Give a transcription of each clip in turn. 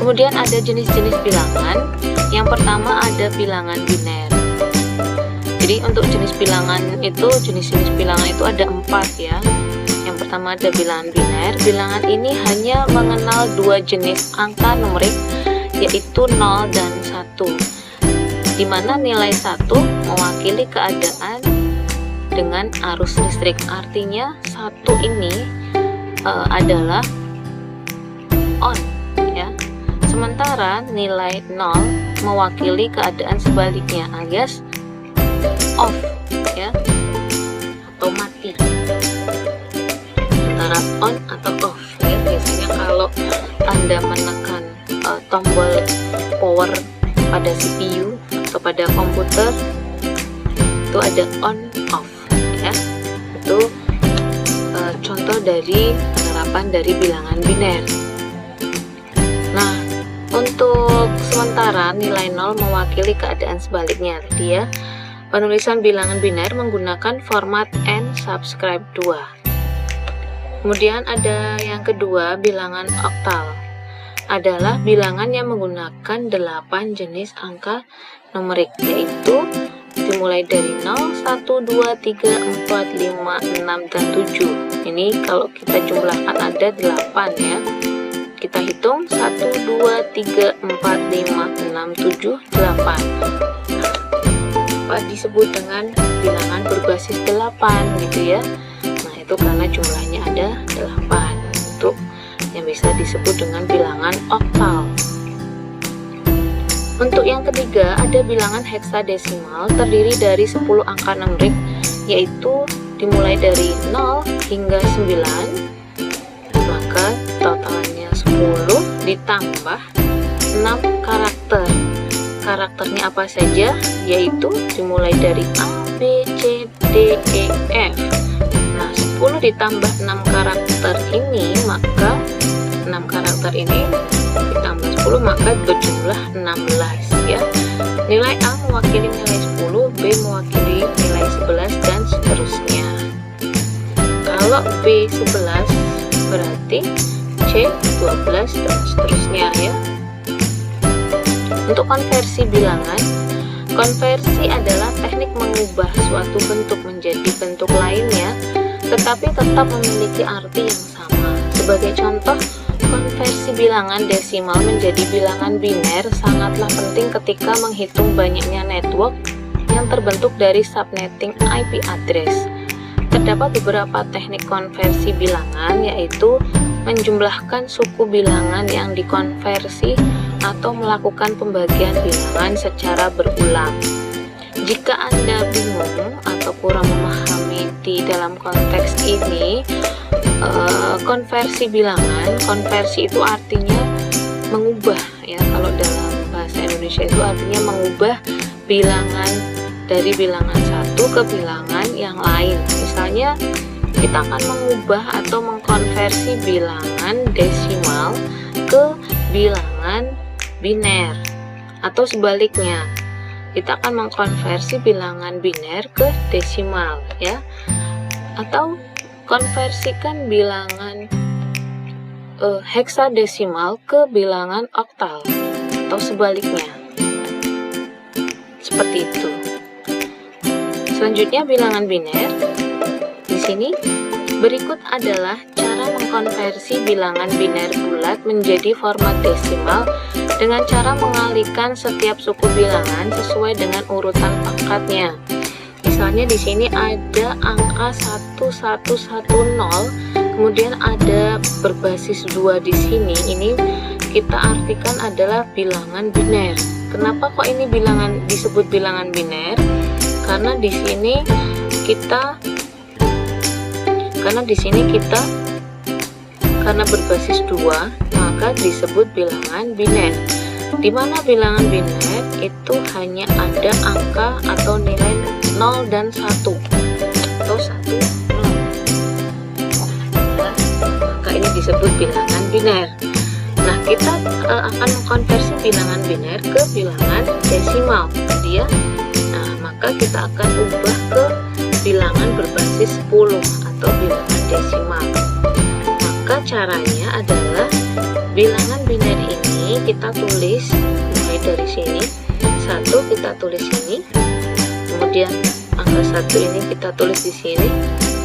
Kemudian ada jenis-jenis bilangan. Yang pertama ada bilangan biner. Jadi untuk jenis bilangan itu ada 4 ya. Yang pertama ada bilangan biner. Bilangan ini hanya mengenal 2 jenis angka numerik, yaitu 0 dan 1, di mana nilai 1 mewakili keadaan dengan arus listrik. Artinya 1 ini adalah on ya. Sementara nilai 0 mewakili keadaan sebaliknya, alias off ya, atau mati, antara on atau off ya. Biasanya kalau Anda menekan tombol power pada CPU atau pada komputer, itu ada on off ya. Itu contoh dari penerapan dari bilangan biner. Nah, untuk sementara nilai 0 mewakili keadaan sebaliknya tadi ya. Penulisan bilangan biner menggunakan format N subscribe 2. Kemudian ada yang kedua, bilangan oktal. Adalah bilangan yang menggunakan 8 jenis angka numerik, yaitu dimulai dari 0, 1, 2, 3, 4, 5, 6, dan 7. Ini kalau kita jumlahkan ada 8 ya. Kita hitung 1, 2, 3, 4, 5, 6, 7, 8. Disebut dengan bilangan berbasis 8 gitu ya. Nah, itu karena jumlahnya ada 8. Untuk yang bisa disebut dengan bilangan oktal. Untuk yang ketiga ada bilangan heksadesimal, terdiri dari 10 angka numerik, yaitu dimulai dari 0 hingga 9, maka totalnya 10 ditambah 6 karakter. Karakternya apa saja? Yaitu dimulai dari A, B, C, D, E, F. Nah, 10 ditambah 6 karakter ini, maka 6 karakter ini ditambah 10 maka berjumlah 16 ya. Nilai A mewakili nilai 10, B mewakili nilai 11, dan seterusnya. Kalau B 11 berarti C 12 dan seterusnya ya. Untuk konversi bilangan, konversi adalah teknik mengubah suatu bentuk menjadi bentuk lainnya, tetapi tetap memiliki arti yang sama. Sebagai contoh, konversi bilangan desimal menjadi bilangan biner sangatlah penting ketika menghitung banyaknya network yang terbentuk dari subnetting IP address. Terdapat beberapa teknik konversi bilangan, yaitu menjumlahkan suku bilangan yang dikonversi atau melakukan pembagian bilangan secara berulang. Jika Anda bingung atau kurang memahami di dalam konteks ini, konversi bilangan, konversi itu artinya mengubah ya. Kalau dalam bahasa Indonesia itu artinya mengubah bilangan dari bilangan satu ke bilangan yang lain. Misalnya kita akan mengubah atau mengkonversi bilangan desimal ke bilangan biner, atau sebaliknya kita akan mengkonversi bilangan biner ke desimal ya, atau konversikan bilangan heksadesimal ke bilangan oktal, atau sebaliknya, seperti itu. Selanjutnya bilangan biner. Di sini berikut adalah cara mengkonversi bilangan biner bulat menjadi format desimal dengan cara mengalihkan setiap suku bilangan sesuai dengan urutan pangkatnya. Misalnya di sini ada angka 1110, kemudian ada berbasis 2 di sini. Ini kita artikan adalah bilangan biner. Kenapa kok ini disebut bilangan biner? Karena di sini kita karena berbasis 2 maka disebut bilangan biner, di mana bilangan biner itu hanya ada angka atau nilai 0 dan 1 atau 1, 0. Maka ini disebut bilangan biner. Nah, kita akan mengkonversi bilangan biner ke bilangan desimal tadi ya. Nah, maka kita akan ubah ke bilangan berbasis 10 atau bilangan desimal. Maka caranya adalah bilangan biner ini ini kita tulis mulai dari sini. 1 kita tulis sini, kemudian angka 1 ini kita tulis di sini,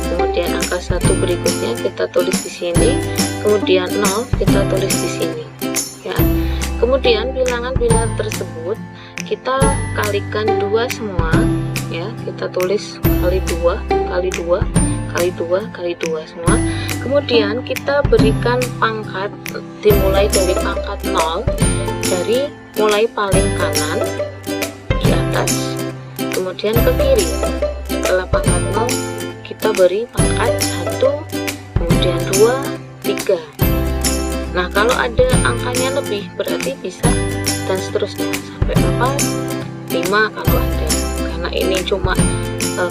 kemudian angka 1 berikutnya kita tulis di sini, kemudian 0 kita tulis di sini ya. Kemudian bilangan biner tersebut kita kalikan 2 semua ya, kita tulis kali 2 kali 2 kali 2 kali 2 semua. Kemudian kita berikan pangkat dimulai dari pangkat 0, dari mulai paling kanan di atas kemudian ke kiri. Setelah pangkat 0 kita beri pangkat 1, kemudian 2, 3. Nah, kalau ada angkanya lebih berarti bisa dan seterusnya sampai 4, 5 kalau ada. Karena ini cuma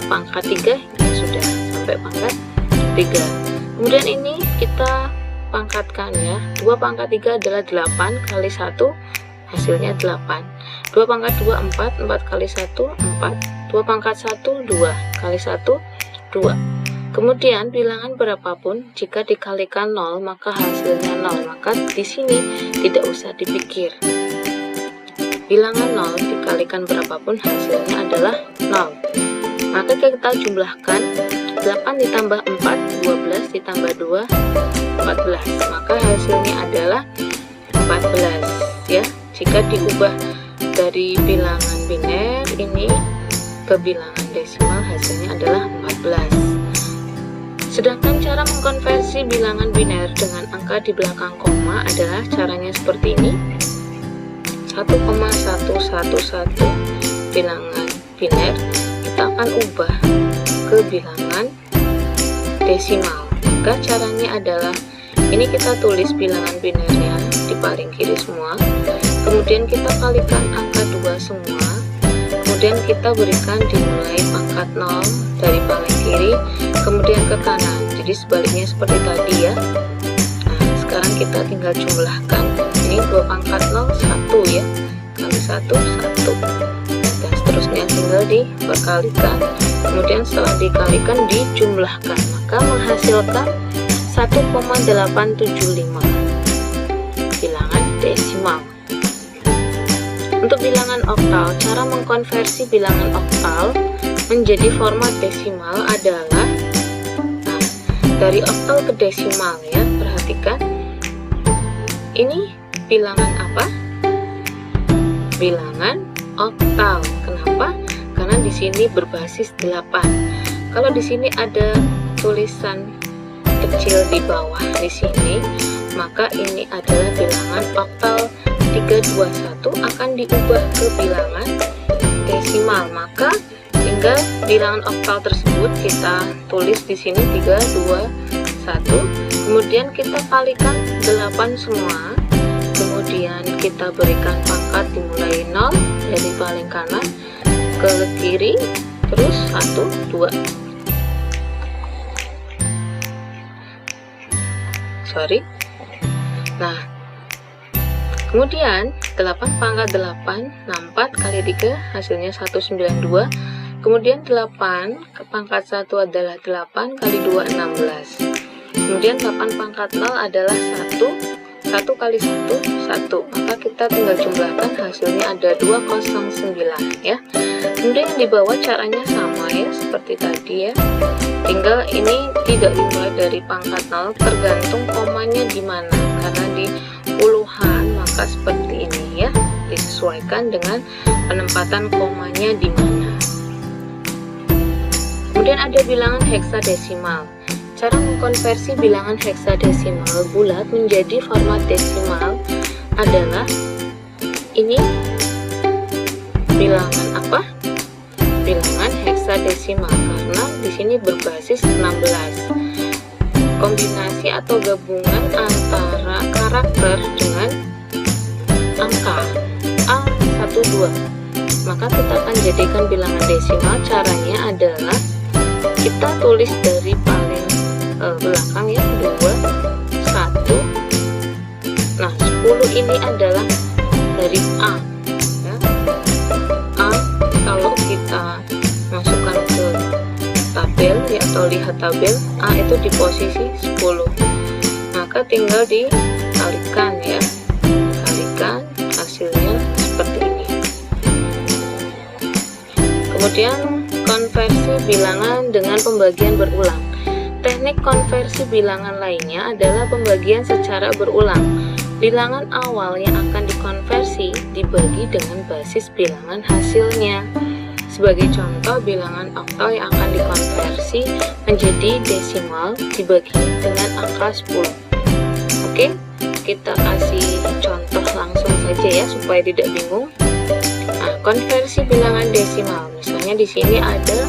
pangkat 3 ya sudah sampai pangkat 3. Kemudian ini kita pangkatkan ya. 2 pangkat 3 adalah 8 kali 1 hasilnya 8. 2 pangkat 2 4, 4 kali 1 4. 2 pangkat 1 2 kali 1 2. Kemudian bilangan berapapun jika dikalikan 0 maka hasilnya 0, maka di sini tidak usah dipikir. Bilangan 0 dikalikan berapapun hasilnya adalah 0. Maka kita jumlahkan 8 ditambah 4 12 ditambah 2 14, maka hasilnya adalah 14 ya. Jika diubah dari bilangan biner ini ke bilangan desimal hasilnya adalah 14. Sedangkan cara mengkonversi bilangan biner dengan angka di belakang koma adalah caranya seperti ini. 1,111 bilangan biner kita akan ubah ke bilangan desimal. Maka caranya adalah ini kita tulis bilangan binernya di paling kiri semua, kemudian kita kalikan angka 2 semua, kemudian kita berikan dimulai pangkat 0 dari paling kiri kemudian ke kanan, jadi sebaliknya seperti tadi ya. Nah, sekarang kita tinggal jumlahkan, ini 2 pangkat 0 1 ya, kali 1 1 dan seterusnya tinggal diperkalikan, kemudian setelah dikalikan dijumlahkan, maka menghasilkan 1,875 bilangan desimal. Untuk bilangan oktal, cara mengkonversi bilangan oktal menjadi format desimal adalah dari oktal ke desimal ya. Perhatikan, ini bilangan apa? Bilangan oktal. Kenapa? Karena di sini berbasis 8. Kalau di sini ada tulisan kecil di bawah di sini, maka ini adalah bilangan oktal. 321 akan diubah ke bilangan desimal, maka tinggal bilangan oktal tersebut kita tulis di sini 321, kemudian kita kalikan 8 semua, kemudian kita berikan pangkat dimulai 0 dari paling kanan ke kiri, terus 1 2. Nah, kemudian 8 pangkat 8 64 kali 3 hasilnya 192. Kemudian 8 ke pangkat 1 adalah 8 kali 2 16. Kemudian 8 pangkat 0 adalah 1 kali 1 1. Maka kita tinggal jumlahkan, hasilnya ada 209 ya. Kemudian yang di bawah caranya sama ya seperti tadi ya. Tinggal ini tidak dimulai dari pangkat 0, tergantung komanya di mana. Karena di puluhan maka seperti ini ya, disesuaikan dengan penempatan komanya di mana. Kemudian ada bilangan heksadesimal. Cara mengkonversi bilangan heksadesimal bulat menjadi format desimal adalah ini bilangan apa? Bilangan heksadesimal, karena di sini berbasis 16. Kombinasi atau gabungan antara karakter dengan angka A12, maka kita akan jadikan bilangan desimal. Caranya adalah kita tulis dari paling belakang ya, 2 1. Nah, 10 ini adalah dari A ya. A kalau kita masukkan ke tabel ya, atau lihat tabel, A itu di posisi 10, maka tinggal dikalikan ya, kali Kemudian konversi bilangan dengan pembagian berulang. Teknik konversi bilangan lainnya adalah pembagian secara berulang. Bilangan awal yang akan dikonversi dibagi dengan basis bilangan hasilnya. Sebagai contoh, bilangan oktal yang akan dikonversi menjadi desimal dibagi dengan angka 10. Oke, kita kasih contoh langsung saja ya supaya tidak bingung. Nah, konversi bilangan desimal, misalnya di sini ada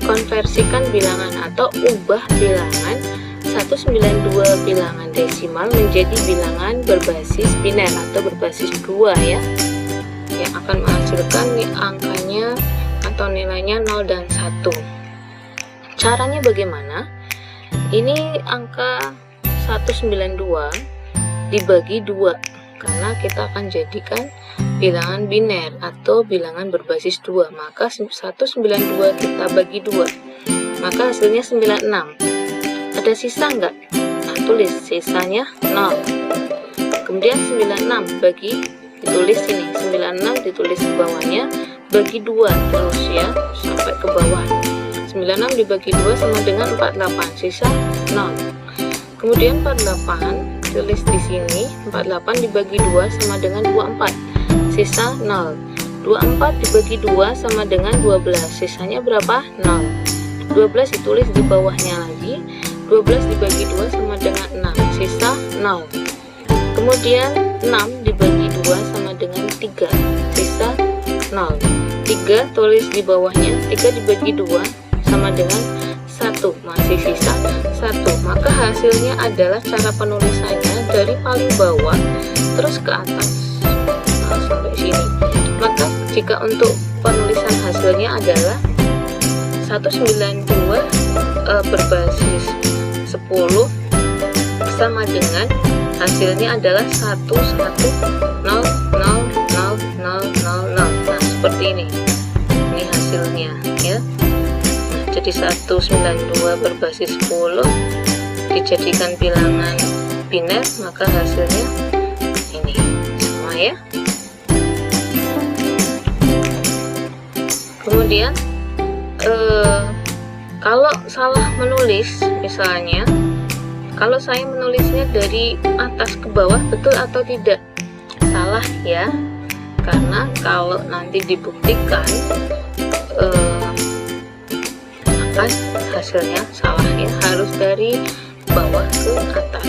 konversikan bilangan atau ubah bilangan 192 bilangan desimal menjadi bilangan berbasis biner atau berbasis 2 ya, yang akan menghasilkan angkanya atau nilainya 0 dan 1. Caranya bagaimana? Ini angka 192 dibagi 2 karena kita akan jadikan bilangan biner atau bilangan berbasis 2, maka 192 kita bagi 2, maka hasilnya 96. Ada sisa enggak? Nah, tulis sisanya 0. Kemudian 96 ditulis sini, 96 ditulis di bawahnya, bagi 2 terus ya sampai ke bawah. 96 dibagi 2 sama dengan 48, sisa 0. Kemudian 48 tulis di sini, 48 dibagi 2 sama dengan 24, sisa 0. 24 dibagi 2 sama dengan 12, sisanya berapa? 0. 12 ditulis di bawahnya lagi, 12 dibagi 2 sama dengan 6, sisa 0. Kemudian 6 dibagi 2 sama dengan 3, sisa 0. 3 tulis di bawahnya, 3 dibagi 2 sama dengan 1, masih sisa 1. Maka hasilnya adalah cara penulisannya dari paling bawah terus ke atas. Nah, sampai sini. Maka jika untuk penulisan hasilnya adalah 192 berbasis 10 sama dengan hasilnya adalah 1100000. Nah, seperti ini hasilnya ya. Nah, jadi 192 berbasis 10 dijadikan bilangan biner, maka hasilnya ini sama ya. Kemudian kalau salah menulis, misalnya kalau saya menulisnya dari atas ke bawah, betul atau tidak? Salah ya, karena kalau nanti dibuktikan akan hasilnya salah ya, harus dari bawah ke atas.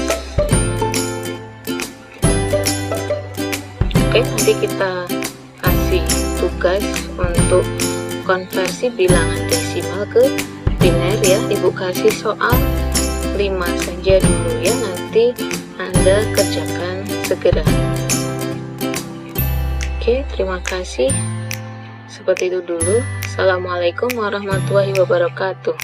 Oke, nanti kita kasih tugas untuk konversi bilangan desimal ke biner ya. Ibu kasih soal 5 saja dulu ya, nanti Anda kerjakan segera. Oke, terima kasih. Seperti itu dulu. Assalamualaikum warahmatullahi wabarakatuh.